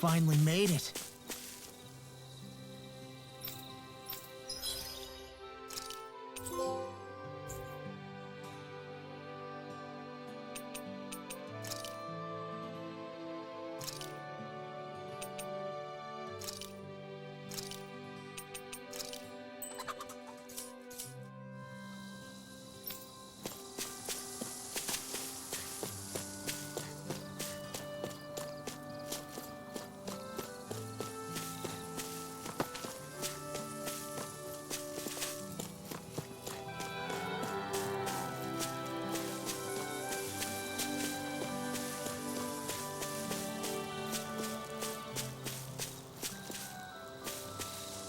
finally made it.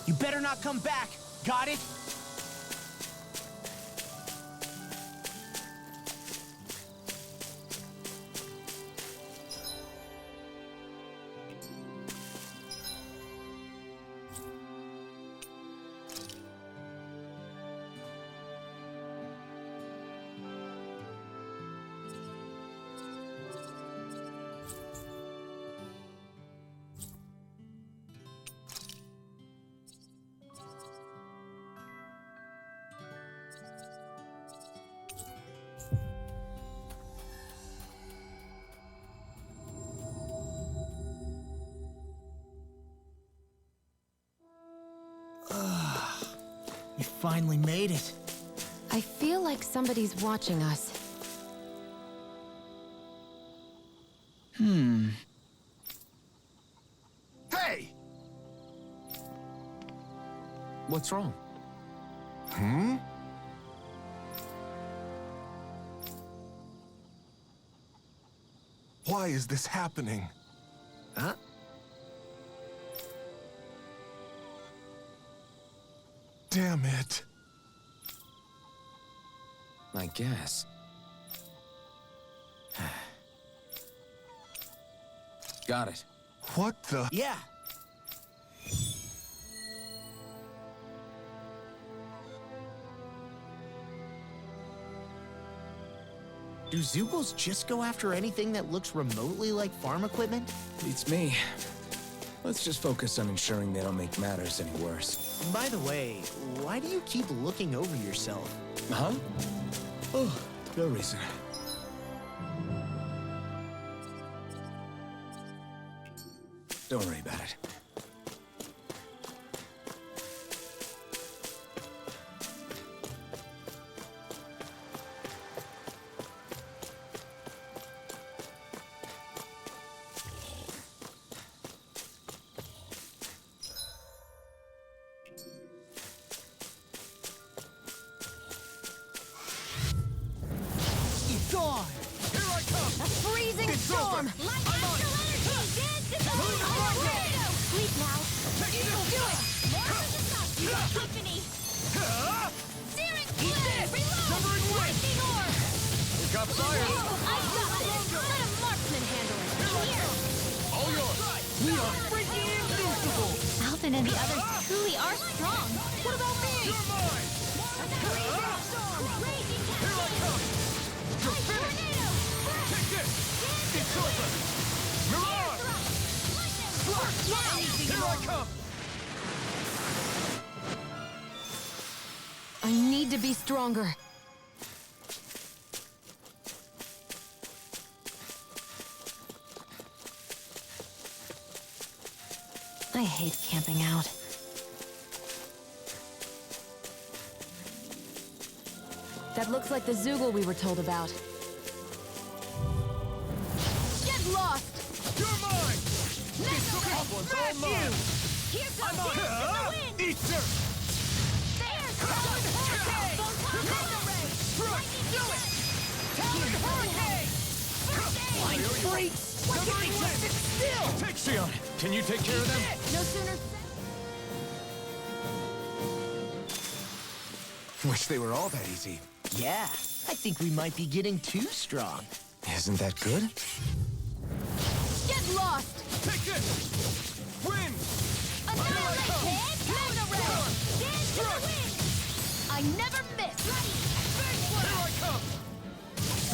You better not come back. Got it? We finally made it. I feel like somebody's watching us. Hey! What's wrong? Why is this happening? Huh? Damn it. I guess. Got it. What the? Yeah. Do Zoogles just go after anything that looks remotely like farm equipment? Beats me. Let's just focus on ensuring they don't make matters any worse. By the way, why do you keep looking over yourself? Huh? Oh, no reason. Don't worry about it. Gone! Here I come! A freezing It's storm! over. Light I'm on it. Sleep now! Do it! You got company! Searing flame! Reload! Covering wind. Lightning orb! We got fire! I got this! Let a marksman handle it! Here! All yours! We are freaking invincible! Alvin and the others truly are strong! What about me? You're mine! Freezing storm! Raging Here I come! You're finished! tornado! Take this! It's over! Mirage! Here I come! I need to be stronger. I hate camping out. That looks like the Zoogle we were told about. Get lost! You're mine! This one's all mine! Here I'm comes on it! the wind! Eat dirt! There! Talon Hurricane! Mega Ray! Do it! Talon Hurricane! Flying freaks! Why can't they just sit still? Tixion, can you take care of them? No sooner Wish they were all that easy. Yeah, I think we might be getting too strong. Isn't that good? get lost! Take this! Wind! Annihilate! Mega Ray! Dance to the wind! I never miss! Here I come!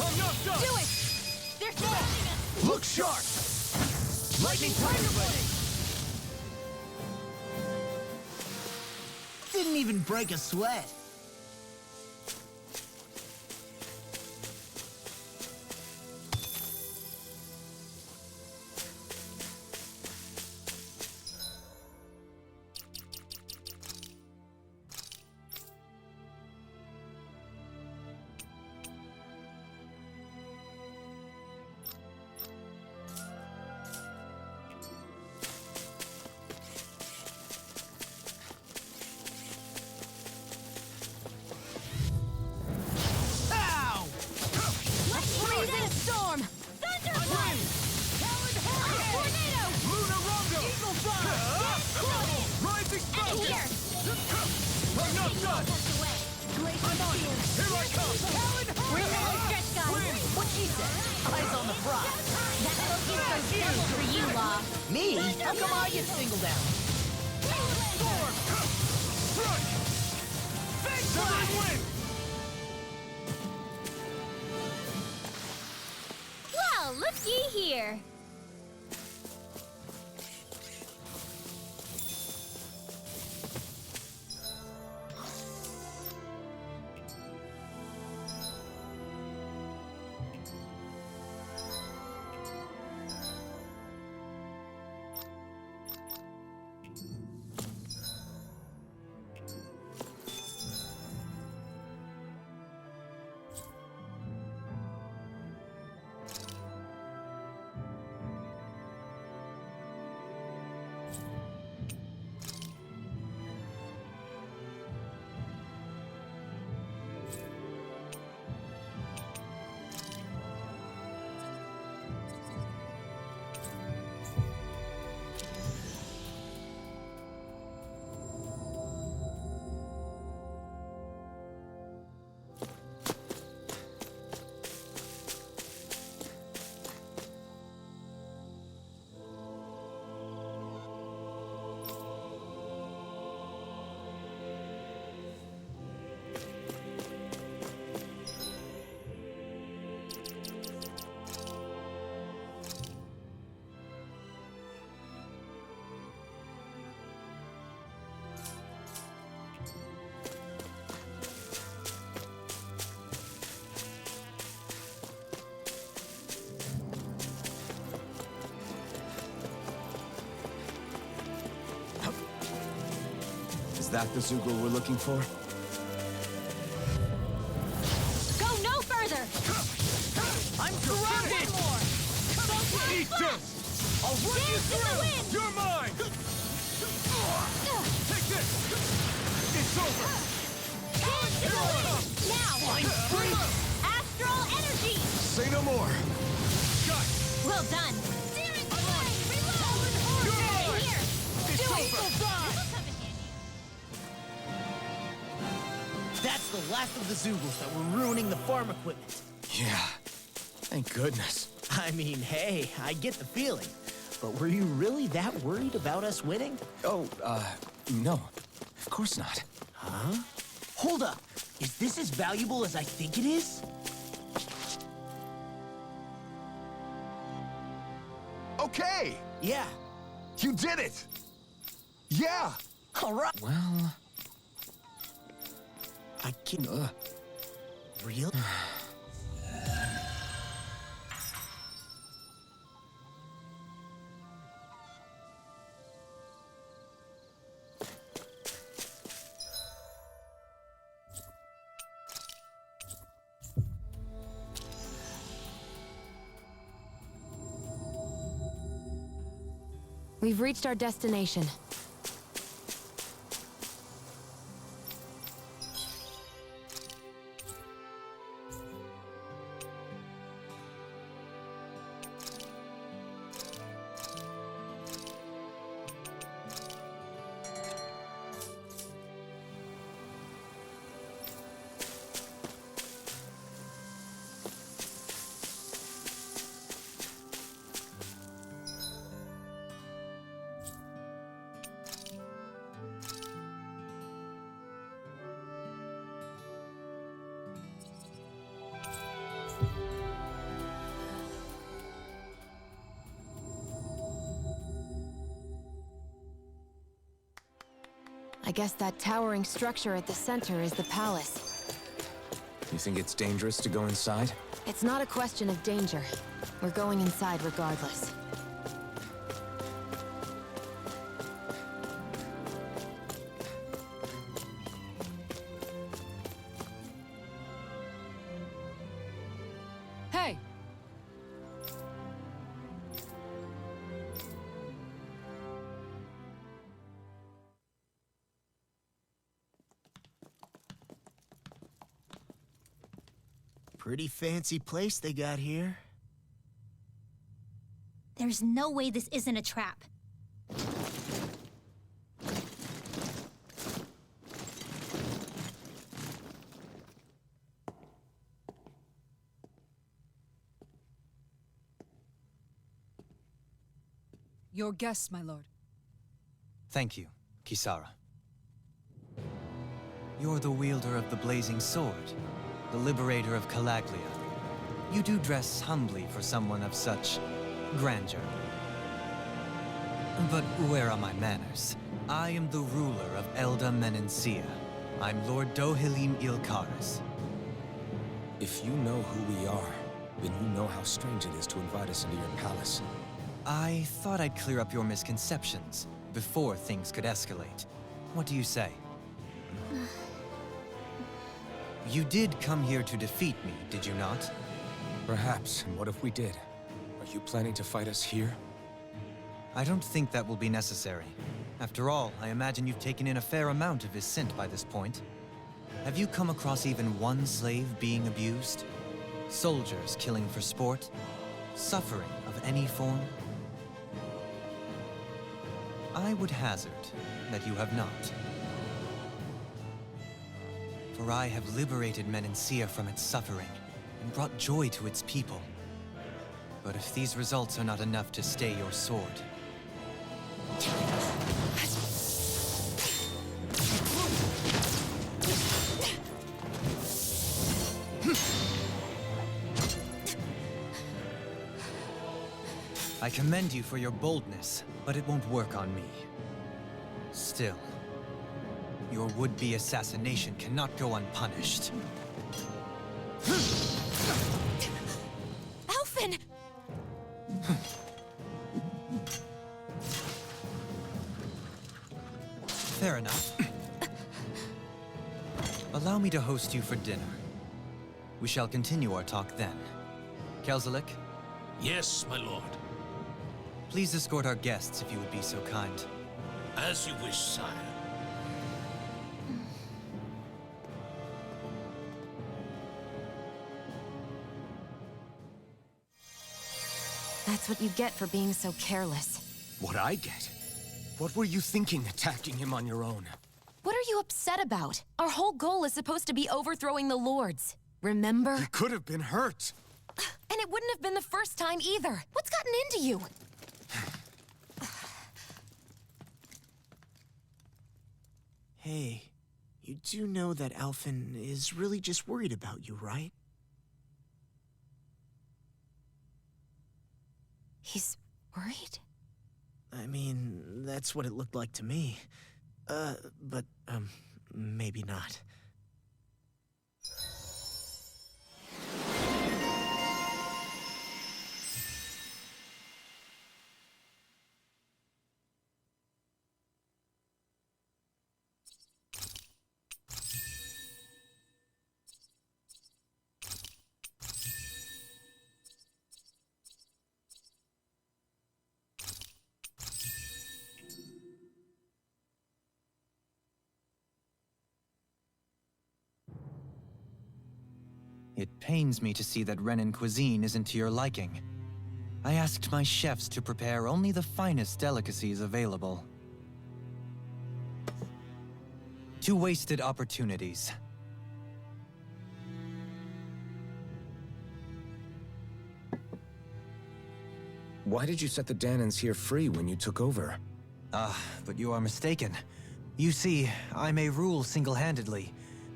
I'm not done! Do it! They're surrounding us! Look sharp! Lightning Tiger Blade! Didn't even break a sweat. Freezing storm! Thunderbolt! Tornado! Eagle Fly! Rising And Falcon! here! I'm not done! I'm on it! Here I come! Bring the stretch guys! What she said? Eyes on the prize. That little gift goes double for you, Law. Me? How come I get singled out? Storm! Strike! Big Severing Wind! Well, looky here. Is that the Zoogle we're looking for? Go no further! I'm surrounded! Eat this! I'll run you through! You're mine! Take this! It's over! Here I come! Now! Astral energy! Say no more! Shut! Well done! Steering line! Reload! You're mine! Here! It's Do over! it! That's the last of the Zoogles that were ruining the farm equipment. Yeah. Thank goodness. I mean, hey, I get the feeling. But were you really that worried about us winning? Oh, no. Of course not. Huh? Hold up. Is this as valuable as I think it is? Okay! Yeah. You did it! Yeah! All right. Well... I can... Real? We've reached our destination. guess that towering structure at the center is the palace. You think it's dangerous to go inside? It's not a question of danger. We're going inside regardless. Hey! Pretty fancy place they got here. There's no way this isn't a trap. Your guests, my lord. Thank you, Kisara. You're the wielder of the blazing sword, the liberator of Calaglia. You do dress humbly for someone of such grandeur. But where are my manners? I am the ruler of Elda Menencia. I'm Lord Dohalim Ilkaris. If you know who we are, then you know how strange it is to invite us into your palace. I thought I'd clear up your misconceptions before things could escalate. What do you say? You did come here to defeat me, did you not? Perhaps, and what if we did? Are you planning to fight us here? I don't think that will be necessary. After all, I imagine you've taken in a fair amount of his scent by this point. Have you come across even one slave being abused? Soldiers killing for sport? Suffering of any form? I would hazard that you have not. For I have liberated Menencia from its suffering and brought joy to its people. But if these results are not enough to stay your sword... I commend you for your boldness, but it won't work on me. Still, your would-be assassination cannot go unpunished. Alphen! Fair enough. Allow me to host you for dinner. We shall continue our talk then. Kelzelik, Yes, my lord. please escort our guests if you would be so kind. As you wish, sire. That's what you get for being so careless. What I get? What were you thinking attacking him on your own? What are you upset about? Our whole goal is supposed to be overthrowing the lords. Remember? You could have been hurt. And it wouldn't have been the first time either. What's gotten into you? Hey, you do know that Alphen is really just worried about you, right? He's worried? I mean, that's what it looked like to me. But maybe not. It pains me to see that Renan cuisine isn't to your liking. I asked my chefs to prepare only the finest delicacies available. 2 wasted opportunities. Why did you set the Dahnans here free when you took over? But you are mistaken. You see, I may rule single-handedly,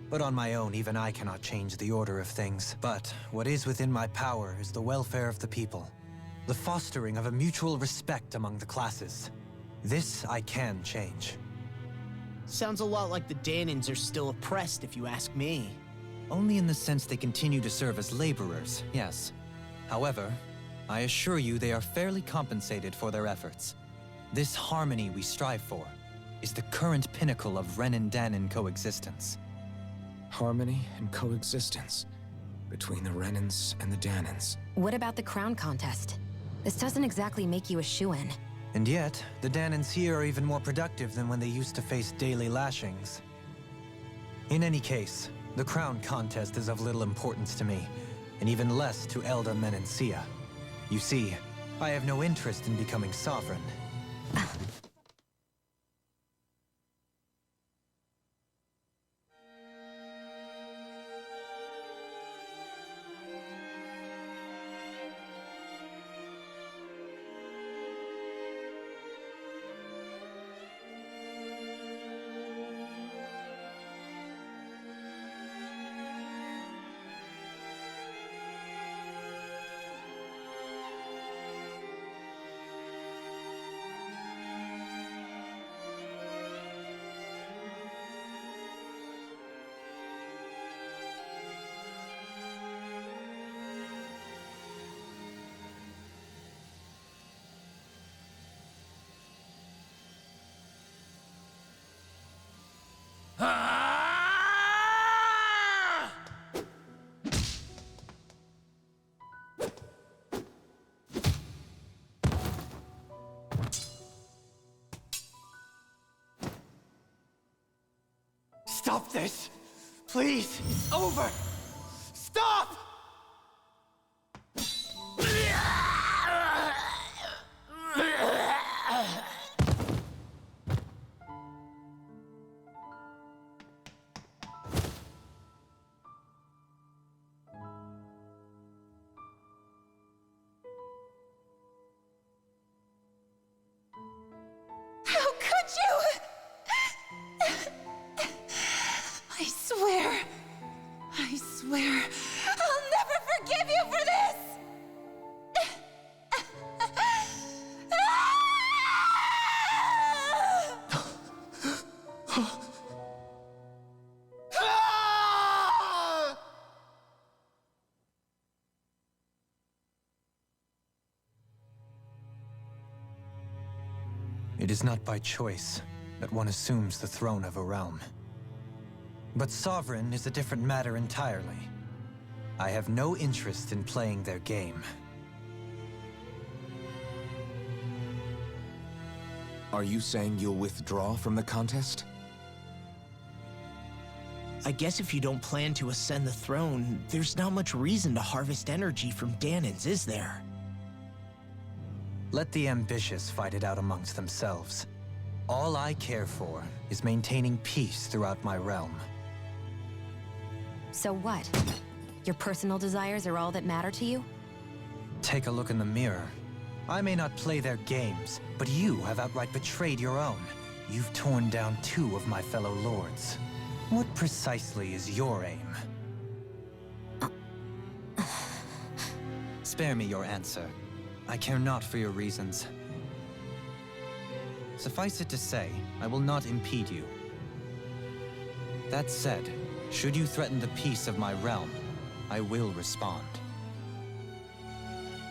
but on my own, even I cannot change the order of things. But what is within my power is the welfare of the people, the fostering of a mutual respect among the classes. This I can change. Sounds a lot like the Dahnans are still oppressed, if you ask me. Only in the sense they continue to serve as laborers, yes. However, I assure you they are fairly compensated for their efforts. This harmony we strive for is the current pinnacle of Ren and Dahnan coexistence. Harmony and coexistence between the Renans and the Dahnans. What about the crown contest? This doesn't exactly make you a shoo-in. And yet, the Dahnans here are even more productive than when they used to face daily lashings. In any case, the crown contest is of little importance to me, and even less to Elda Menencia. You see, I have no interest in becoming sovereign. Stop this! Please! It's over! Stop! How could you? I swear, I'll never forgive you for this! It is not by choice that one assumes the throne of a realm. But sovereign is a different matter entirely. I have no interest in playing their game. Are you saying you'll withdraw from the contest? I guess if you don't plan to ascend the throne, there's not much reason to harvest energy from Dahnans, is there? Let the ambitious fight it out amongst themselves. All I care for is maintaining peace throughout my realm. So what? Your personal desires are all that matter to you? Take a look in the mirror. I may not play their games, but you have outright betrayed your own. You've torn down 2 of my fellow lords. What precisely is your aim? Spare me your answer. I care not for your reasons. Suffice it to say, I will not impede you. That said, should you threaten the peace of my realm, I will respond.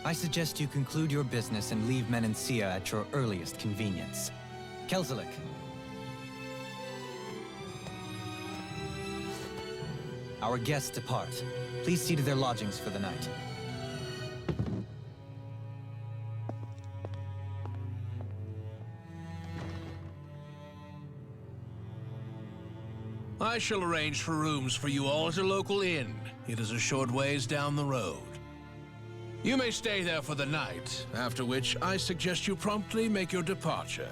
I suggest you conclude your business and leave Menencia at your earliest convenience. Kelzelik. Our guests depart. Please see to their lodgings for the night. I shall arrange for rooms for you all at a local inn. It is a short ways down the road. You may stay there for the night, after which I suggest you promptly make your departure.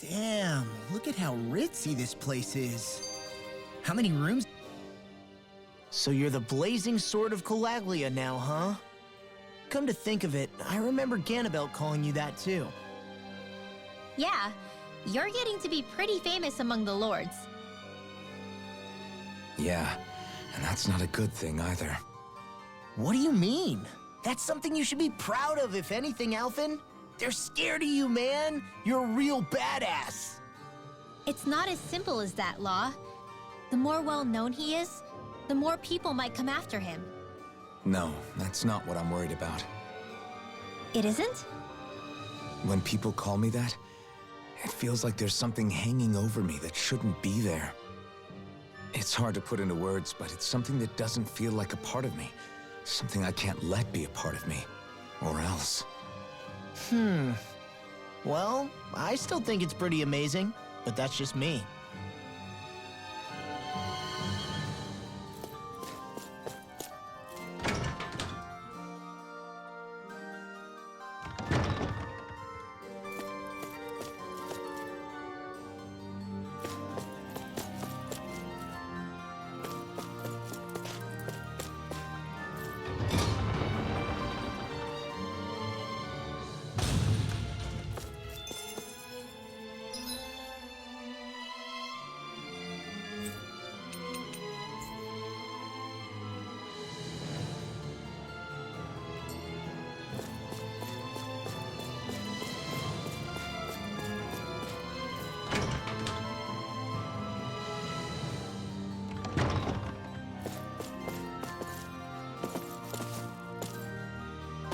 Damn, look at how ritzy this place is. How many rooms? So you're the blazing sword of Colaglia now, huh? Come to think of it, I remember Ganabelt calling you that too. Yeah, you're getting to be pretty famous among the lords. Yeah, and that's not a good thing either. What do you mean? That's something you should be proud of, if anything, Alphen. They're scared of you, man. You're a real badass. It's not as simple as that, Law. The more well-known he is, the more people might come after him. No, that's not what I'm worried about. It isn't? When people call me that, it feels like there's something hanging over me that shouldn't be there. It's hard to put into words, but it's something that doesn't feel like a part of me. Something I can't let be a part of me. Or else. Well, I still think it's pretty amazing, but that's just me.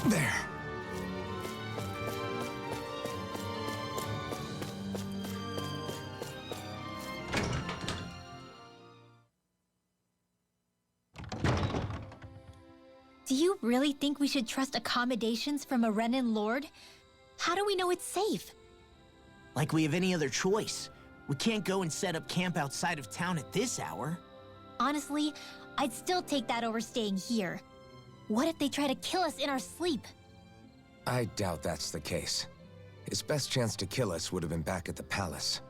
There. Do you really think we should trust accommodations from a Renan Lord? How do we know it's safe? Like we have any other choice. We can't go and set up camp outside of town at this hour. Honestly, I'd still take that over staying here. What if they try to kill us in our sleep? I doubt that's the case. His best chance to kill us would have been back at the palace.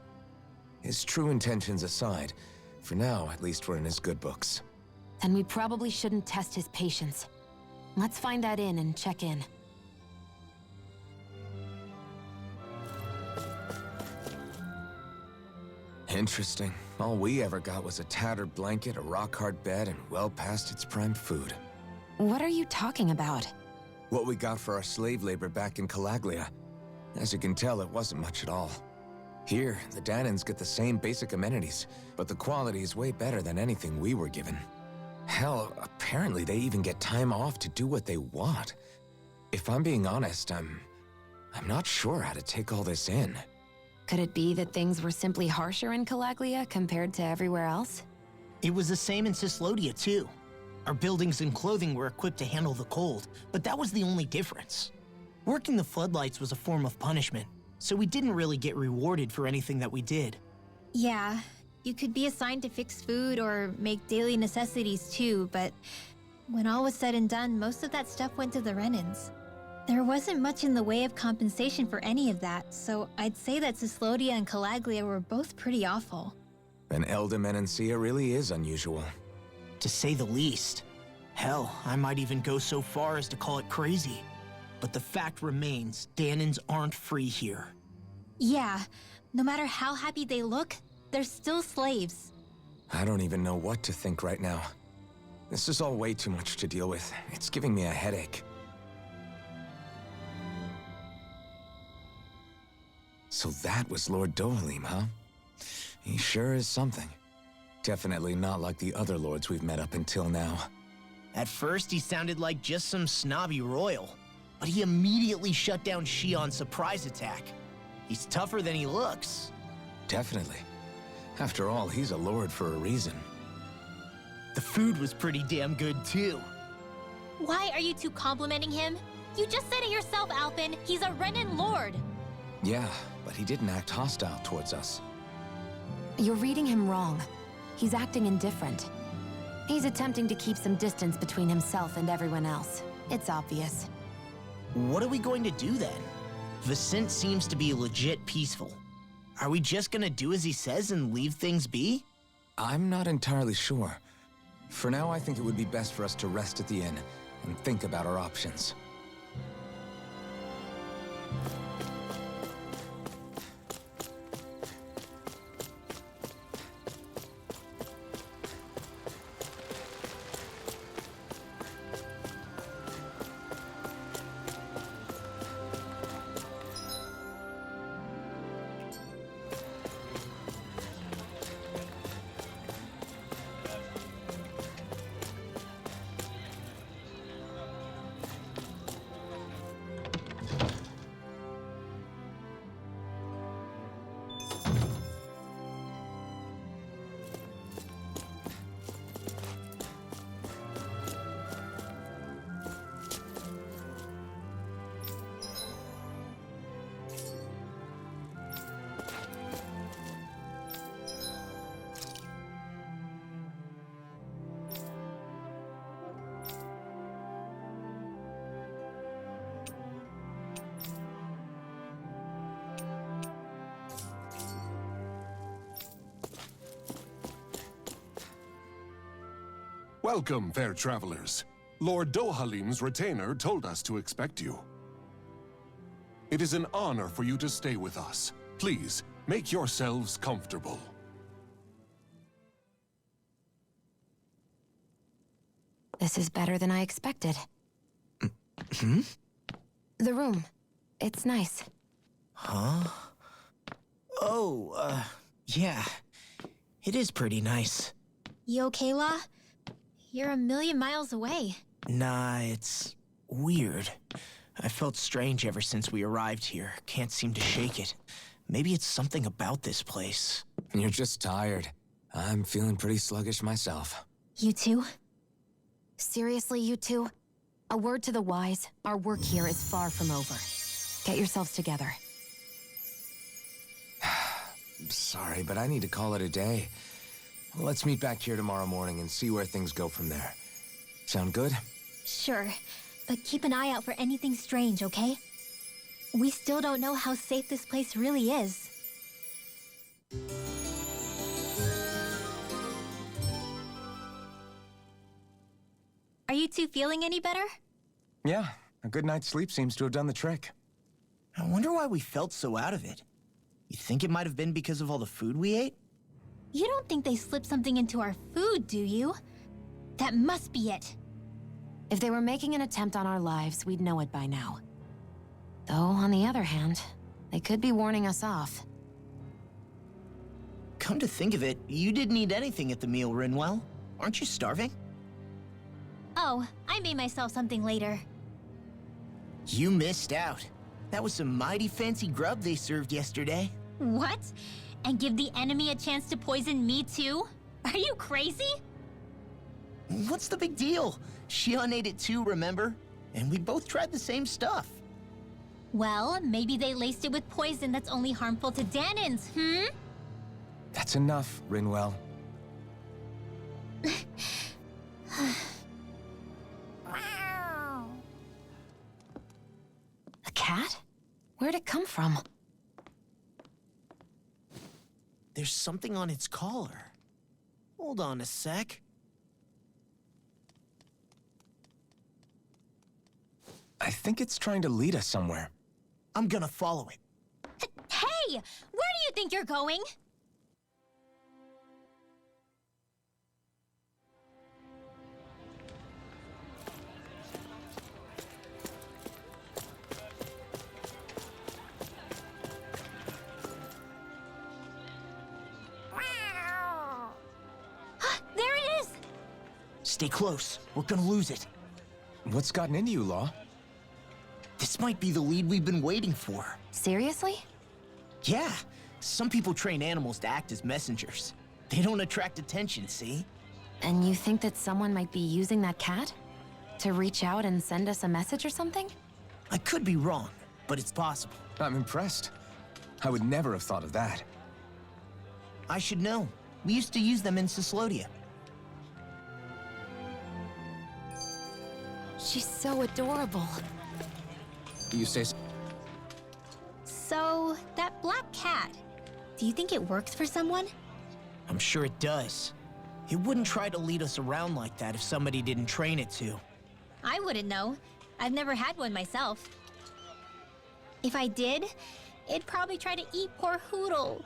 His true intentions aside, for now, at least we're in his good books. Then we probably shouldn't test his patience. Let's find that inn and check in. Interesting. All we ever got was a tattered blanket, a rock-hard bed, and well past its prime food. What are you talking about? What we got for our slave labor back in Calaglia. As you can tell, it wasn't much at all. Here, the Dahnans get the same basic amenities, but the quality is way better than anything we were given. Hell, apparently they even get time off to do what they want. If I'm being honest, I'm not sure how to take all this in. Could it be that things were simply harsher in Calaglia compared to everywhere else? It was the same in Cislodia, too. Our buildings and clothing were equipped to handle the cold, but that was the only difference. Working the floodlights was a form of punishment, so we didn't really get rewarded for anything that we did. Yeah, you could be assigned to fix food or make daily necessities too, but when all was said and done, most of that stuff went to the Renans. There wasn't much in the way of compensation for any of that, so I'd say that Cislodia and Calaglia were both pretty awful. An Elda Menancia really is unusual. To say the least. Hell, I might even go so far as to call it crazy. But the fact remains, Dahnans aren't free here. Yeah, no matter how happy they look, they're still slaves. I don't even know what to think right now. This is all way too much to deal with. It's giving me a headache. So that was Lord Dohalim, huh? He sure is something. Definitely not like the other lords we've met up until now. At first, he sounded like just some snobby royal, but he immediately shut down Shion's surprise attack. He's tougher than he looks. Definitely. After all, he's a lord for a reason. The food was pretty damn good, too. Why are you two complimenting him? You just said it yourself, Alphen. He's a Renan Lord. Yeah, but he didn't act hostile towards us. You're reading him wrong. He's acting indifferent. He's attempting to keep some distance between himself and everyone else. It's obvious. What are we going to do then? Vicent seems to be legit peaceful. Are we just gonna do as he says and leave things be? I'm not entirely sure. For now, I think it would be best for us to rest at the inn and think about our options. Welcome, fair travelers. Lord Dohalim's retainer told us to expect you. It is an honor for you to stay with us. Please, make yourselves comfortable. This is better than I expected. The room. It's nice. Huh? Oh, yeah. It is pretty nice. You okay, La? You're a million miles away. Nah, it's weird. I felt strange ever since we arrived here. Can't seem to shake it. Maybe it's something about this place. You're just tired. I'm feeling pretty sluggish myself. You too? Seriously, you two? A word to the wise, our work here is far from over. Get yourselves together. Sorry, but I need to call it a day. Let's meet back here tomorrow morning and see where things go from there. Sound good? Sure, but keep an eye out for anything strange, okay? We still don't know how safe this place really is. Are you two feeling any better? Yeah, a good night's sleep seems to have done the trick. I wonder why we felt so out of it. You think it might have been because of all the food we ate? You don't think they slipped something into our food, do you? That must be it. If they were making an attempt on our lives, we'd know it by now. Though, on the other hand, they could be warning us off. Come to think of it, you didn't eat anything at the meal, Rinwell. Aren't you starving? Oh, I made myself something later. You missed out. That was some mighty fancy grub they served yesterday. What? And give the enemy a chance to poison me too? Are you crazy? What's the big deal? Shion ate it too, remember? And we both tried the same stuff. Well, maybe they laced it with poison that's only harmful to Dahnans, That's enough, Rinwell. A cat? Where'd it come from? There's something on its collar. Hold on a sec. I think it's trying to lead us somewhere. I'm gonna follow it. Hey! Where do you think you're going? There it is! Stay close. We're gonna lose it. What's gotten into you, Law? This might be the lead we've been waiting for. Seriously? Yeah. Some people train animals to act as messengers. They don't attract attention, see? And you think that someone might be using that cat? To reach out and send us a message or something? I could be wrong, but it's possible. I'm impressed. I would never have thought of that. I should know. We used to use them in Cyslodia. She's so adorable. You say So, that black cat, do you think it works for someone? I'm sure it does. It wouldn't try to lead us around like that if somebody didn't train it to. I wouldn't know. I've never had one myself. If I did, it'd probably try to eat poor Hoodle.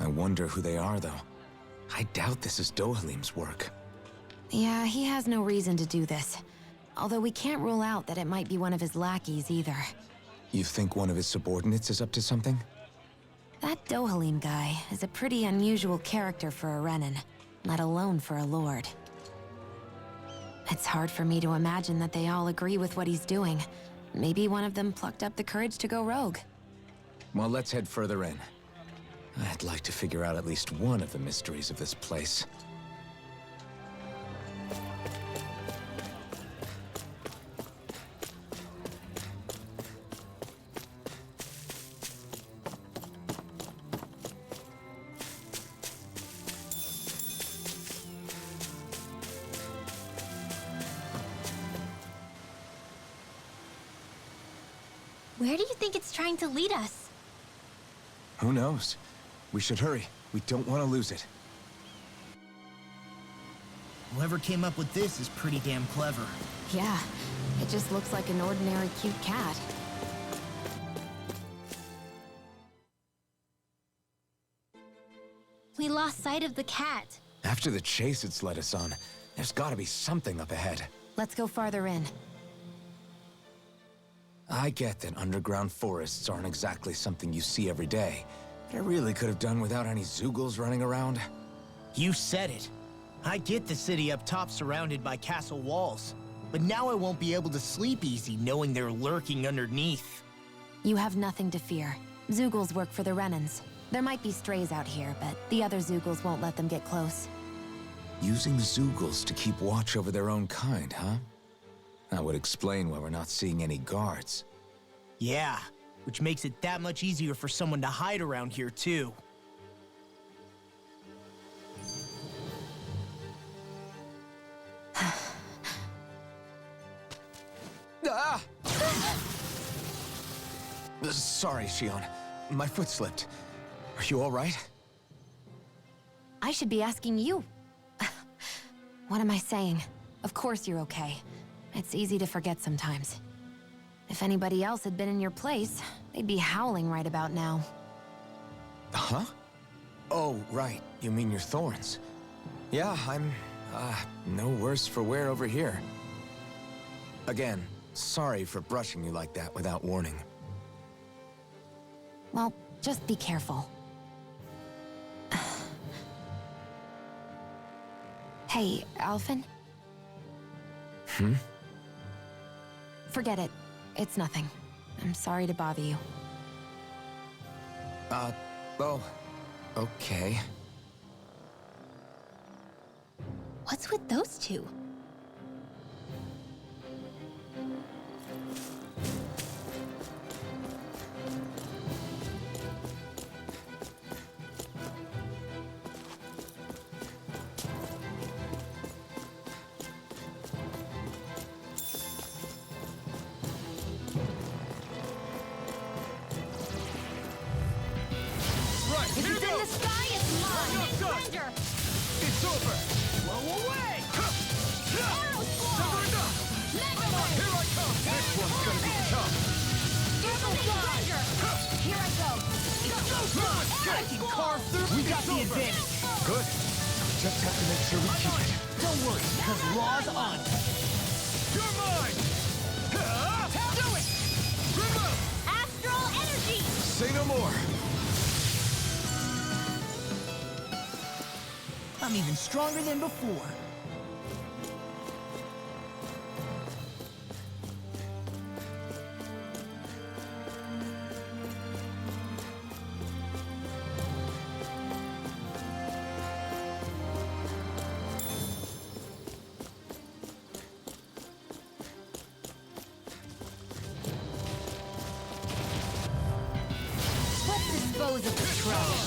I wonder who they are, though. I doubt this is Dohalim's work. Yeah, he has no reason to do this. Although we can't rule out that it might be one of his lackeys either. You think one of his subordinates is up to something? That Dohalim guy is a pretty unusual character for a Renan, let alone for a lord. It's hard for me to imagine that they all agree with what he's doing. Maybe one of them plucked up the courage to go rogue. Well, let's head further in. I'd like to figure out at least one of the mysteries of this place. Where do you think it's trying to lead us? Who knows? We should hurry. We don't want to lose it. Whoever came up with this is pretty damn clever. Yeah, it just looks like an ordinary cute cat. We lost sight of the cat. After the chase it's led us on, there's gotta be something up ahead. Let's go farther in. I get that underground forests aren't exactly something you see every day, but I really could have done without any Zoogles running around. You said it. I get the city up top surrounded by castle walls, but now I won't be able to sleep easy knowing they're lurking underneath. You have nothing to fear. Zoogles work for the Renans. There might be strays out here, but the other Zoogles won't let them get close. Using Zoogles to keep watch over their own kind, huh? That would explain why we're not seeing any guards. Yeah, which makes it that much easier for someone to hide around here, too. Ah! Sorry, Shion. My foot slipped. Are you all right? I should be asking you. What am I saying? Of course you're okay. It's easy to forget sometimes. If anybody else had been in your place, they'd be howling right about now. Huh? Oh, right. You mean your thorns. Yeah, I'm, no worse for wear over here. Again, sorry for brushing you like that without warning. Well, just be careful. Hey, Alphen? Hmm? Forget it. It's nothing. I'm sorry to bother you. Oh, okay. What's with those two? If it's in the sky, it's mine! Surrender! It's over! Blow away! Arrow squall! Mega Man! Here I come! This one's gonna be tough! Devastating Ranger! Here I go! I can carve through! We got the advantage. Good. Just have to make sure we keep it. Don't worry, because Law's on. You're mine! Do it! Remove! Astral energy! Say no more. I'm even stronger than before. Let's dispose of the trash!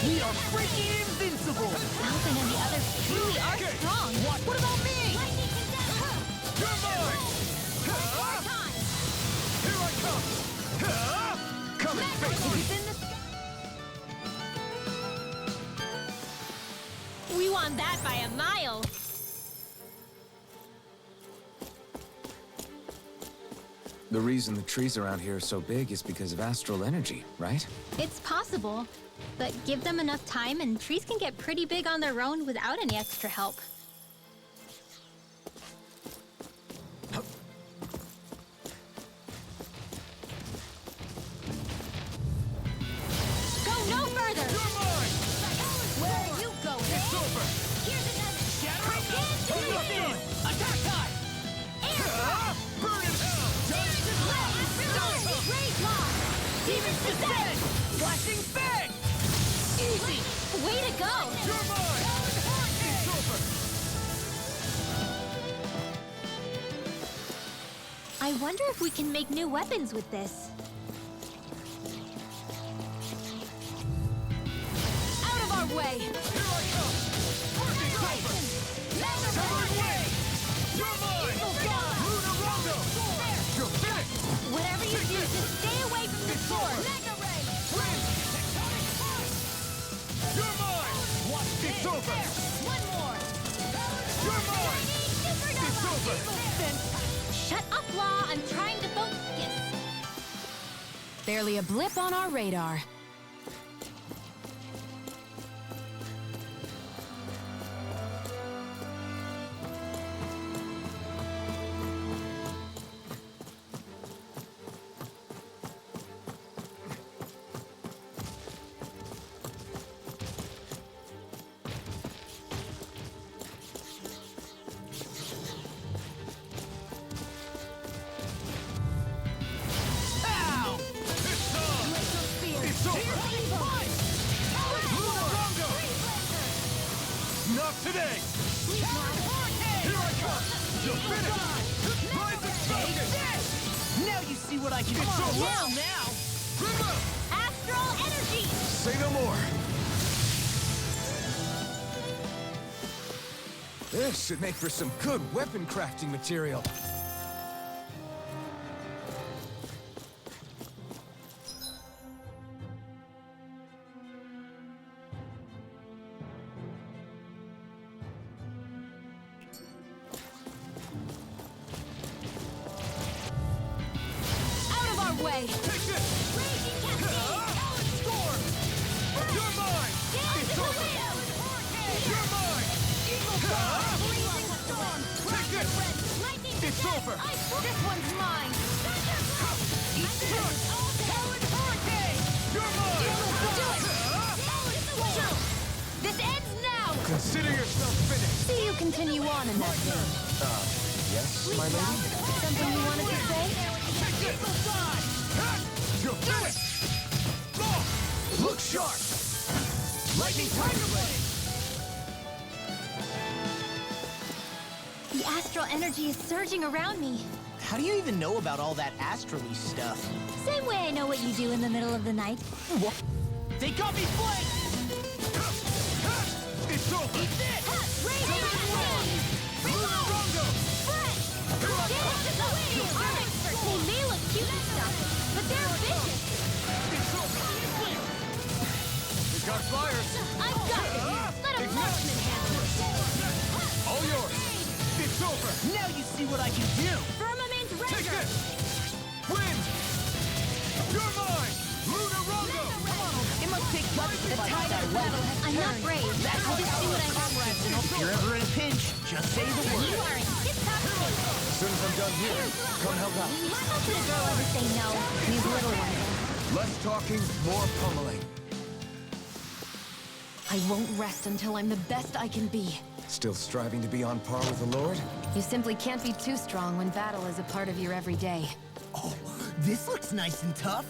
We are freaking invincible! Alphen and the others really are strong. What about me? Lightning condemn! You're mine! More time! Here I come! Come and face me! It's in the sky! We won that by a mile. The reason the trees around here are so big is because of astral energy, right? It's possible, but give them enough time and trees can get pretty big on their own without any extra help. Go no further! You're mine! Where are you going? It's over! Here's another! Shatter! Attack time! Air! Burn in hell! Raise lock! Demons descend! Flashing fang! Easy! Way to go! You're mine! It's over! I wonder if we can make new weapons with this. Out of our way! Here I come! you do, just stay away from the sword. Mega Ray! Win! Tectonic Force! You're mine! Watch this! It's over! There. One more! You're mine! It's over! Shut up, Law. I'm trying to focus. Barely a blip on our radar. Not today! Here I come! You're finished! Rising focus! Now you see what I can do. Now! Astral Energy! Say no more! This should make for some good weapon crafting material. Way. Take this! Raging Cascade! Talent Storm! You're mine! It's over! You're mine! Eagle Fire! Blazing Storm! Take this! Lightning It's over! This one's mine. Eat this! Talent Hurricane! You're mine! Do it! This ends now! Consider yourself finished. See you continue on in that vein. Yes, my lady? Something you wanted to say? Take this! You're finished! Look sharp! Lightning Tiger Blade! The astral energy is surging around me. How do you even know about all that astrally stuff? Same way I know what you do in the middle of the night. What? They got me flanked! It's over! Eat this! Raging Cascade! Reload! Fresh! Dance is the way! They may look cute and stuff, but they're vicious. It's over! We've got fires! I've got this. Let a marksman handle it. All yours! It's over! Now you see what I can do! Firmament Take Razor! this! Wind! You're mine! Luna Rondo! It must take guts to fight that battle. I'm not brave. I'll just do what I have to. If you're ever in a pinch, just say the You word. are in tip-top shape. As soon as I'm done here, come help out. How could a girl ever say no? These little ones. Less talking, more pummeling. I won't rest until I'm the best I can be. Still striving to be on par with the Lord? You simply can't be too strong when battle is a part of your everyday. Oh, this looks nice and tough.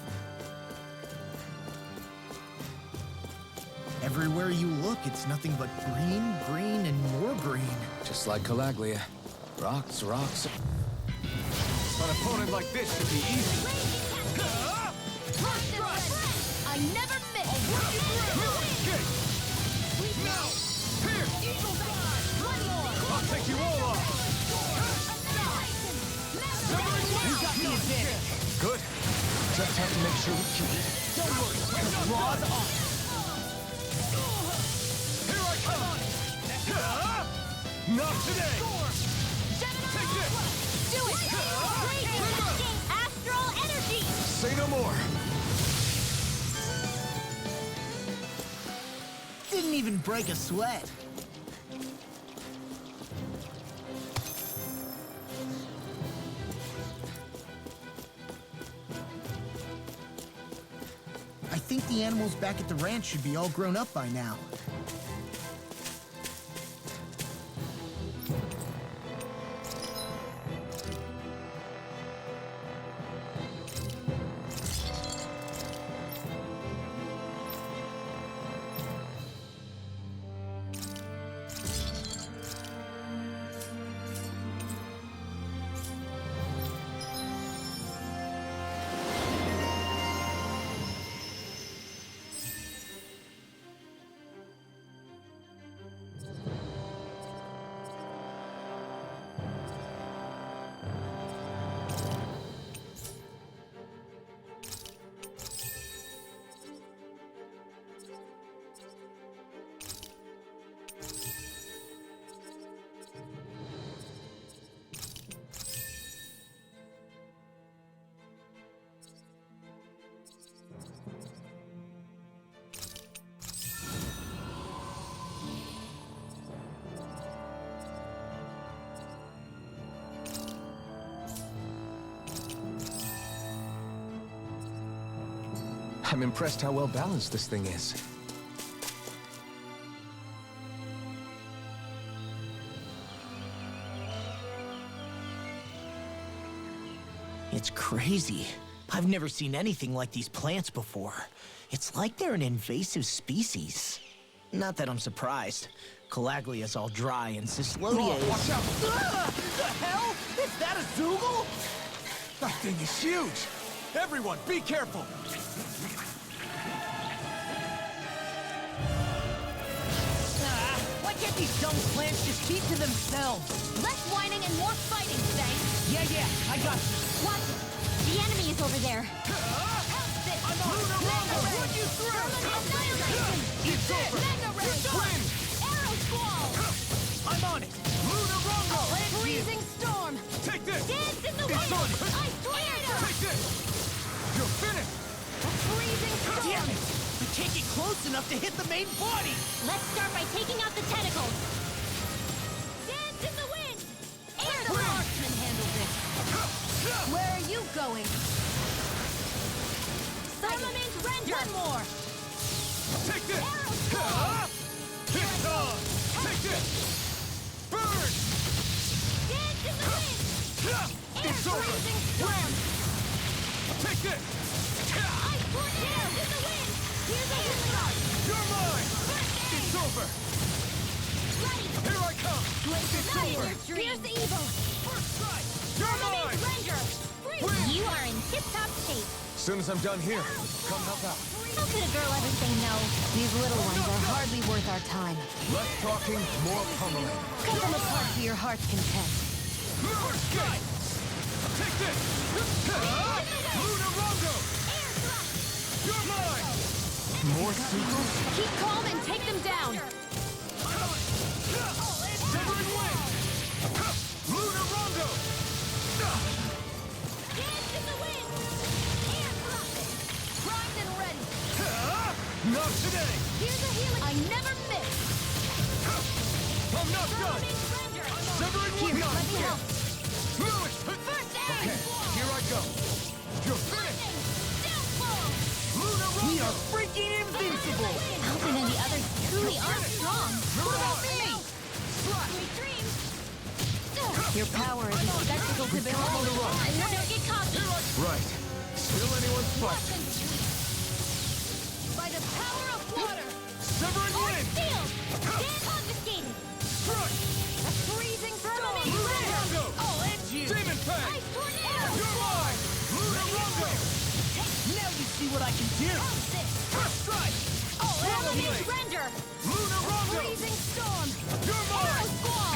Everywhere you look, it's nothing but green, green, and more green. Just like Calaglia. Rocks, rocks. An opponent like this should be easy. I never miss! Now! Here! Eagle Fire! One more! I'll take you all off! You got the advantage. Good. Just have to make sure we keep it. Don't worry, the claws on. Here I come! Not today! Take this! Do it! Raging Cascade! Astral Energy! Say no more. Didn't even break a sweat. I think the animals back at the ranch should be all grown up by now. I'm impressed how well balanced this thing is. It's crazy. I've never seen anything like these plants before. It's like they're an invasive species. Not that I'm surprised. Calaglia's all dry and Cyslodia is... Watch out! Ah! The hell? Is that a Zoogle? That thing is huge! Everyone, be careful! Why can't these dumb plants just keep to themselves? Less whining and more fighting, Fang. Yeah, I got you. Watch it. The enemy is over there. Help this. Put you through! It's over! Mega Ray. Win! Arrow Squall. I'm on it. Lunarongo! Freezing Storm. Take this! Dance in the It's wind. on! Ice Tornado. Take this! You're finished! Freezing Storm. Damn it! We can't get close enough to hit the main body! Let's start by taking out the tentacles. Dance in the wind. Air the marksman handles it. Where are you going? Firmament Render. One more. Take this! Arrow Squall. It's on! Take this! Burn! Dance in the wind. Air It's over! Freezing Storm. Take this! Ice Tornado in the wind. Here's a Healing. You're mine! First aid. It's over! Ready. Here I come! It's Not in over! your dreams. Here's the evil. First strike! You're Firmament mine! Render. You are in tip-top shape. As soon as I'm done here, come help out. How could a girl ever say no? These little ones are hardly worth our time. Less talking, more pummeling. Cut them apart to your heart's content. First strike! Take this! Lunarongo! Air thrust. You're mine! More sequels? Keep calm and take them down. Severing wind! Lunarongo! Dance in the wind. Air thrust. Primed and ready. Not today! Here's a healing. I never miss. I'm not done! Firmament Render. Severing Here, wind! let me help. Lewis! First aid. Okay, here I go. You're finished! Downfall. Lunarongo! We are freaking invincible! Alvin and the others truly are strong. What about me? Sweet dreams. Your power is a spectacle to behold. And don't get cocky. Right. Still anyone's fight. By the power of water. Severing Or wind! steel. Stand confiscated. Strike! A freezing firmament Lunarongo! I'll end you! Demon Fang! Ice tornado. You're mine! Lunarongo! Now you see what I can do! First strike! Firmament Render. Lunarongo! Freezing storm. You're Arrow mine! Squall.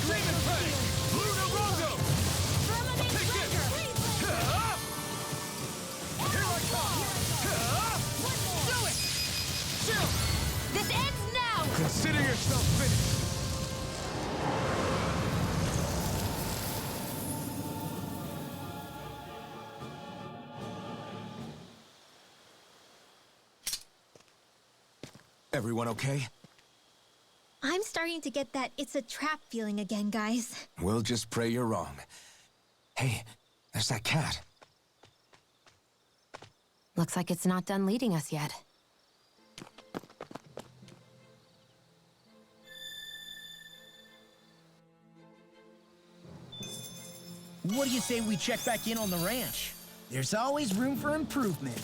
Demon Fang! Lunarongo! Firmament Take this! Render. Here I come! One more. Do it! Chill! This ends now. Consider yourself finished! Everyone okay? I'm starting to get that it's a trap feeling again, guys. We'll just pray you're wrong. Hey, there's that cat. Looks like it's not done leading us yet. What do you say we check back in on the ranch? There's always room for improvement.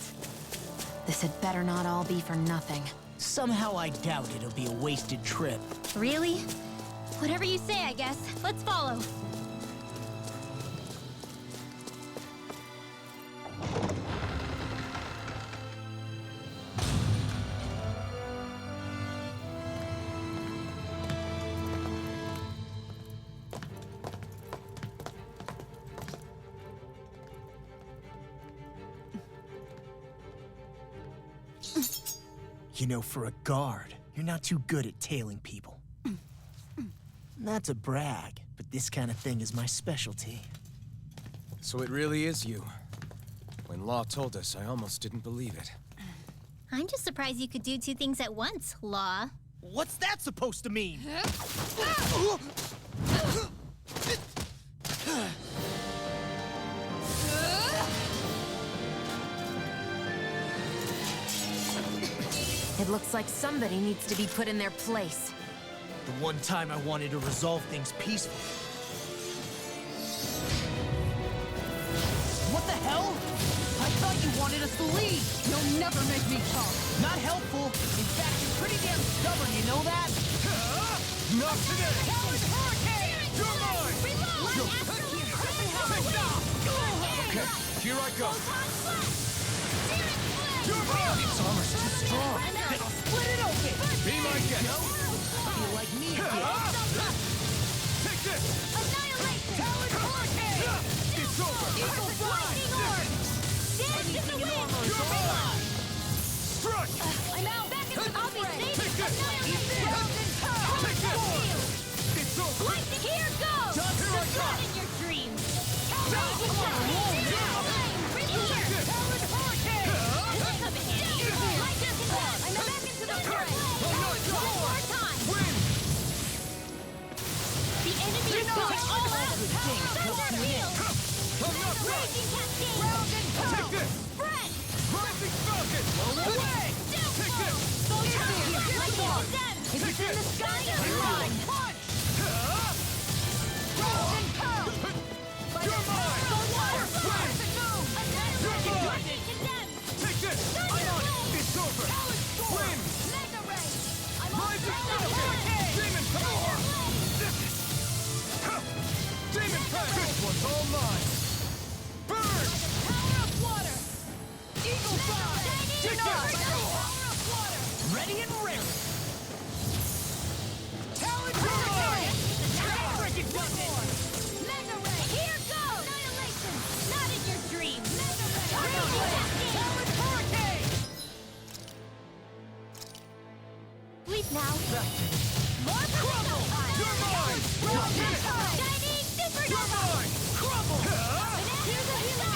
This had better not all be for nothing. Somehow I doubt it'll be a wasted trip. Really? Whatever you say, I guess. Let's follow. You know, for a guard, you're not too good at tailing people. Not to brag, but this kind of thing is my specialty. So it really is you. When Law told us, I almost didn't believe it. I'm just surprised you could do two things at once, Law. What's that supposed to mean? It looks like somebody needs to be put in their place. The one time I wanted to resolve things peacefully. What the hell? I thought you wanted us to leave! You'll never make me talk. Not helpful. In fact, you're pretty damn stubborn, you know that? Not today! Coward Hurricane! You're mine! Reload! Okay, here I go. You're mine! Its armor's too strong. Then I'll split it open! Be my guest. Feel like me again. Take this! Annihilation! Coward Hurricane! It's over! Eagle Fly! Dance in the wind! You're mine! Strike! I'm out! Back into the fray! Take this! Annihilation! Take this! It's over! Lightning! Here goes! Not in your dreams! Raging Lightning! Here! Coward Hurricane! Lightning condemned! I'm back into the fray! One more time! Win! The enemy is going all out! Thunder Field! I'm not done! Raging Cascade! Round and pound! Take this! Spread! Rising Falcon! Away! Take this! Lightning condemned! Take In the this! sky and run! Punch! Round and pound! You're mine! Water! Fire! You're mine! Lightning condemned! Take this! I'm on it! It's over! Win! Mega Ray! I'm on Rising Thunder Falcon! Hurricane! Demon power! Demon Pack! This one's all mine! Burn! Power of water! Eagle Fly! Take Power this! of water! Ready and ready. Talon Hurricane! Frickin' Mega Ray! Here goes! Annihilation! Not in your dreams! Mega Ray! Talon Hurricane! Sleep now. More crumble! You're mine! Shining Supernova! You're mine! Crumble! Here's a healer!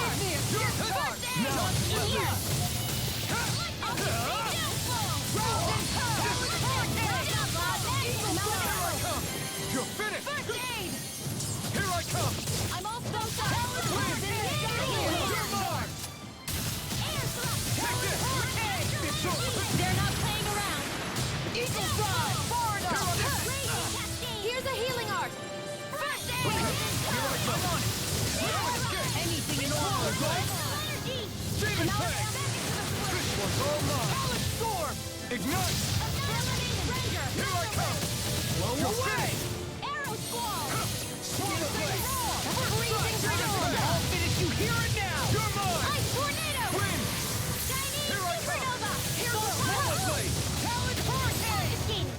Your turn! Now! Here! You're finished! First aid! Here I come! I'm all stumped up! You're mine! Air thrust! Take this! It's over! They're not playing around! Eagle Fly! Far enough! Here I am! Raging Cascade! Here's a healing art! First aid! Here I come! No escape! Anything in order, right? Energy! Demon Now Pack! back into the fray! This one's all mine! Talon Storm! Ignite! Annihilate Ranger! Here I come! You're finished! Arrow Squall! Swallow blade! Freezing Storm! I'll finish you here and now. You're mine! Ice Tornado! Win! Shining Here I come! Supernova! Here's a Swallow blade! Talon Hurricane! Escape!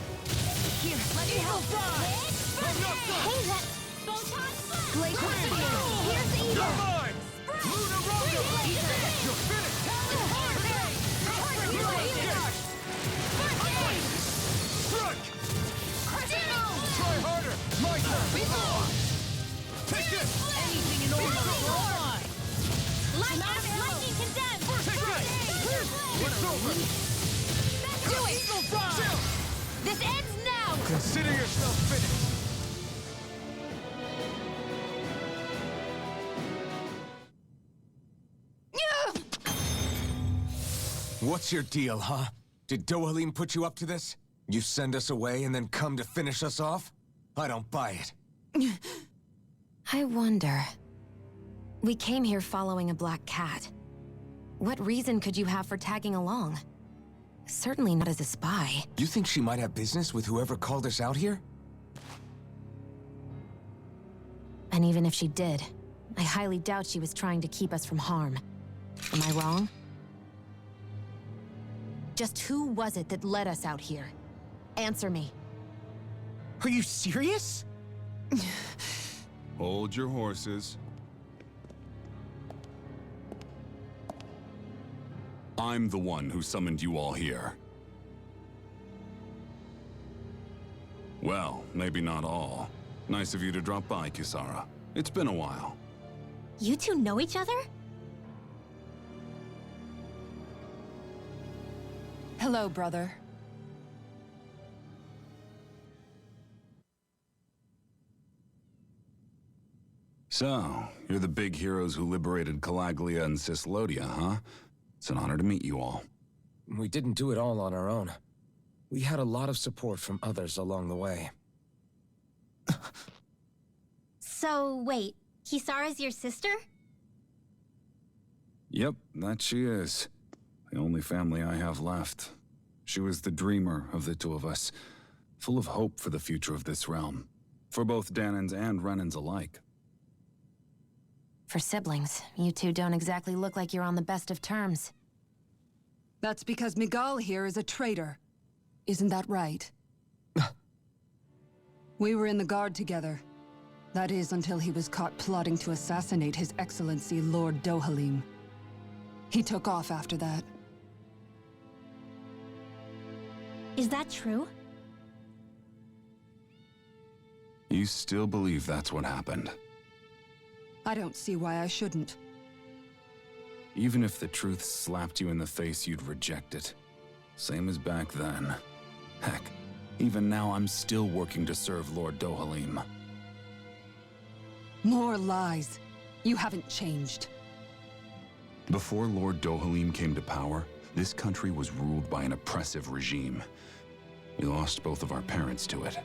Here, let me help! I'm not done! Hey, that Photon Flash! Glacier Field. Here's the You're Eagle! mine! Luna Rondo! You're finished! Talon Hurricane! Strike! Try harder! My turn! Take this! Anything in order, right? Lightning condemned! Take this! It's over! Do it! Eagle Fly! Chill! This ends now! Consider yourself finished! What's your deal, huh? Did Dohalim put you up to this? You send us away and then come to finish us off? I don't buy it. I wonder. We came here following a black cat. What reason could you have for tagging along? Certainly not as a spy. You think she might have business with whoever called us out here? And even if she did, I highly doubt she was trying to keep us from harm. Am I wrong? Just who was it that led us out here? Answer me. Are you serious? Hold your horses. I'm the one who summoned you all here. Well, maybe not all. Nice of you to drop by, Kisara. It's been a while. You two know each other? Hello, brother. So, you're the big heroes who liberated Calaglia and Cislodia, huh? It's an honor to meet you all. we didn't do it all on our own. We had a lot of support from others along the way. So, wait, Kisara's your sister? Yep, that she is. The only family I have left. She was the dreamer of the two of us, full of hope for the future of this realm, for both Dahnans and Renans alike. For siblings, you two don't exactly look like you're on the best of terms. That's because Miguel here is a traitor. Isn't that right? We were in the Guard together. That is, until he was caught plotting to assassinate His Excellency Lord Dohalim. He took off after that. Is that true? You still believe that's what happened? I don't see why I shouldn't. Even if the truth slapped you in the face, you'd reject it. Same as back then. Heck, even now I'm still working to serve Lord Dohalim. More lies. You haven't changed. Before Lord Dohalim came to power, this country was ruled by an oppressive regime. We lost both of our parents to it.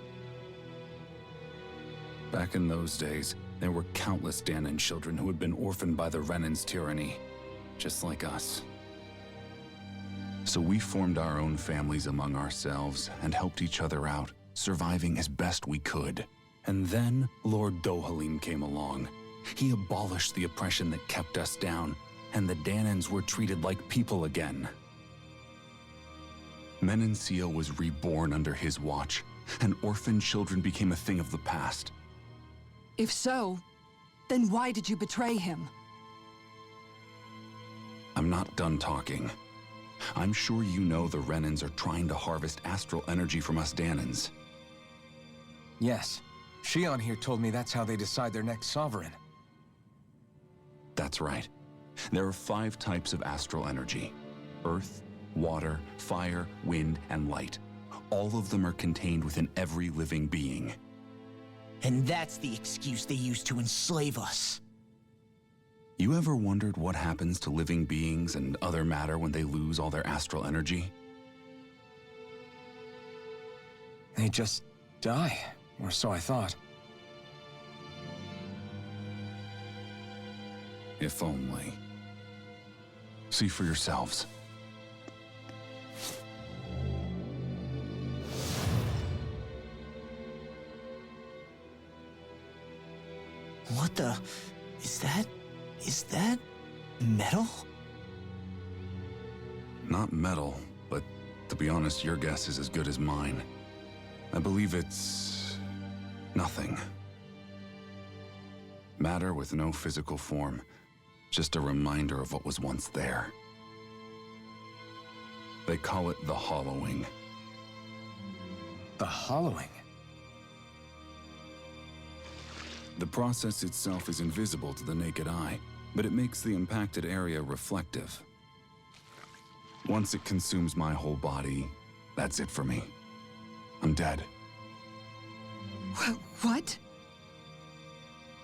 Back in those days, there were countless Dahnan children who had been orphaned by the Renan's tyranny, just like us. So we formed our own families among ourselves and helped each other out, surviving as best we could. And then Lord Dohalim came along. He abolished the oppression that kept us down, and the Dahnans were treated like people again. Menancia was reborn under his watch, and orphaned children became a thing of the past. If so, then why did you betray him? I'm not done talking. I'm sure you know the Renans are trying to harvest astral energy from us Dahnans. Yes. Shion here told me that's how they decide their next sovereign. That's right. There are 5 types of astral energy. Earth, water, fire, wind, and light. All of them are contained within every living being. And that's the excuse they use to enslave us. You ever wondered what happens to living beings and other matter when they lose all their astral energy? They just die, or so I thought. If only. See for yourselves. What the... Is that metal? Not metal, but to be honest, your guess is as good as mine. I believe it's... nothing. Matter with no physical form. Just a reminder of what was once there. They call it the hollowing. The hollowing? The process itself is invisible to the naked eye, but it makes the impacted area reflective. Once it consumes my whole body, that's it for me. I'm dead. What?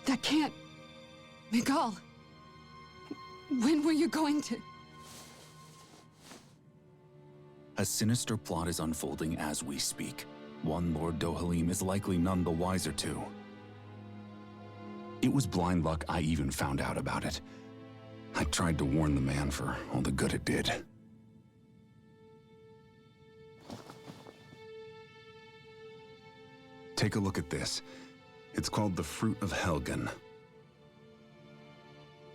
That can't... Miguel! When were you going to... A sinister plot is unfolding as we speak. One Lord Dohalim is likely none the wiser to. It was blind luck I even found out about it. I tried to warn the man for all the good it did. Take a look at this. It's called the Fruit of Helgen.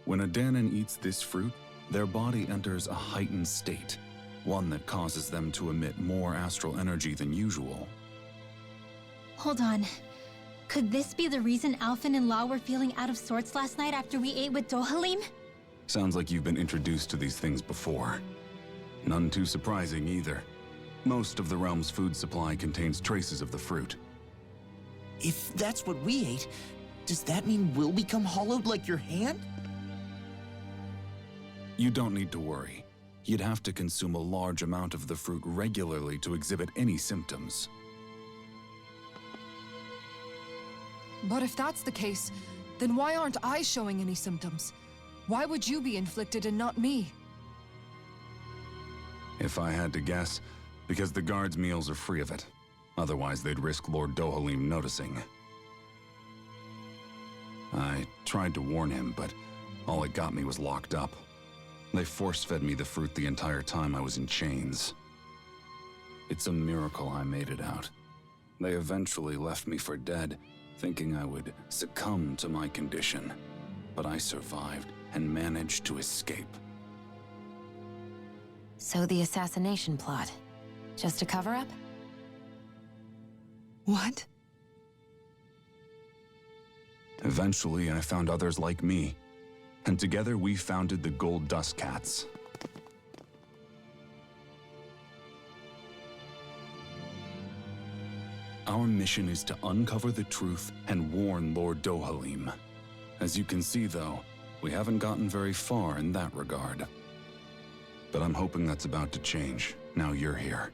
When a Dahnan eats this fruit, their body enters a heightened state, one that causes them to emit more astral energy than usual. Hold on. Could this be the reason Alphen and Law were feeling out of sorts last night after we ate with Dohalim? Sounds like you've been introduced to these things before. None too surprising either. Most of the realm's food supply contains traces of the fruit. If that's what we ate, does that mean we'll become hollowed like your hand? You don't need to worry. You'd have to consume a large amount of the fruit regularly to exhibit any symptoms. But if that's the case, then why aren't I showing any symptoms? Why would you be inflicted and not me? If I had to guess, because the guards' meals are free of it. Otherwise, they'd risk Lord Dohalim noticing. I tried to warn him, but all it got me was locked up. They force-fed me the fruit the entire time I was in chains. It's a miracle I made it out. They eventually left me for dead, thinking I would succumb to my condition. But I survived and managed to escape. So the assassination plot, just a cover-up? What? Eventually, I found others like me, and together we founded the Gold Dust Cats. Our mission is to uncover the truth and warn Lord Dohalim. As you can see, though, we haven't gotten very far in that regard. But I'm hoping that's about to change, now you're here.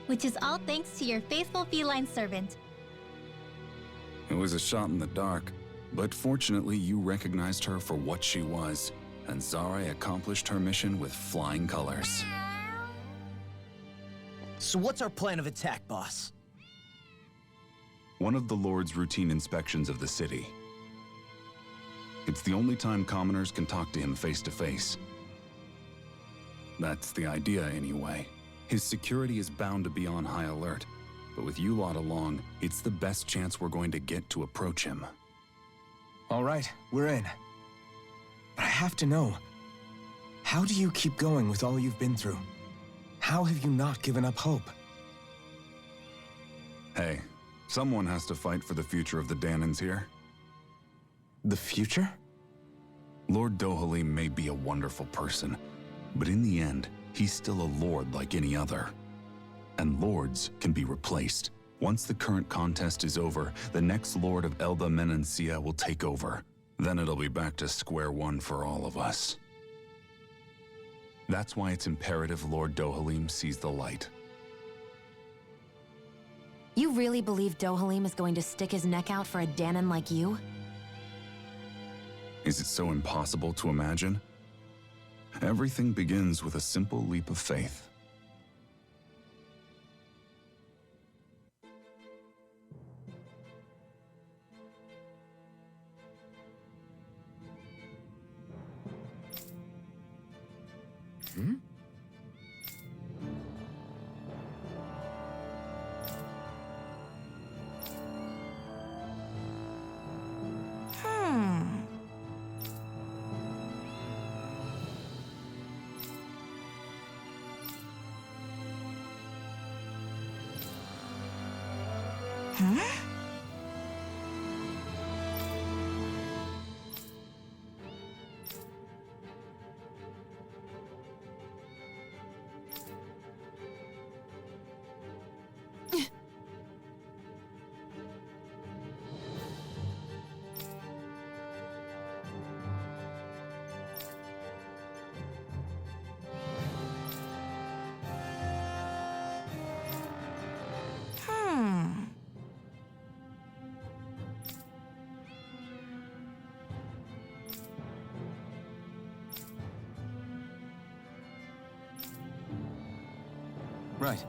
Which is all thanks to your faithful feline servant. It was a shot in the dark, but fortunately you recognized her for what she was, and Zare accomplished her mission with flying colors. So what's our plan of attack, boss? One of the Lord's routine inspections of the city. It's the only time commoners can talk to him face to face. That's the idea, anyway. His security is bound to be on high alert, but with you lot along, it's the best chance we're going to get to approach him. All right, we're in. But I have to know, how do you keep going with all you've been through? How have you not given up hope? Hey, someone has to fight for the future of the Dahnans here. The future? Lord Dohalim may be a wonderful person, but in the end, he's still a lord like any other. And lords can be replaced. Once the current contest is over, the next lord of Elda Menancia will take over. Then it'll be back to square one for all of us. That's why it's imperative Lord Dohalim sees the light. You really believe Dohalim is going to stick his neck out for a Dahnan like you? Is it so impossible to imagine? Everything begins with a simple leap of faith. Right.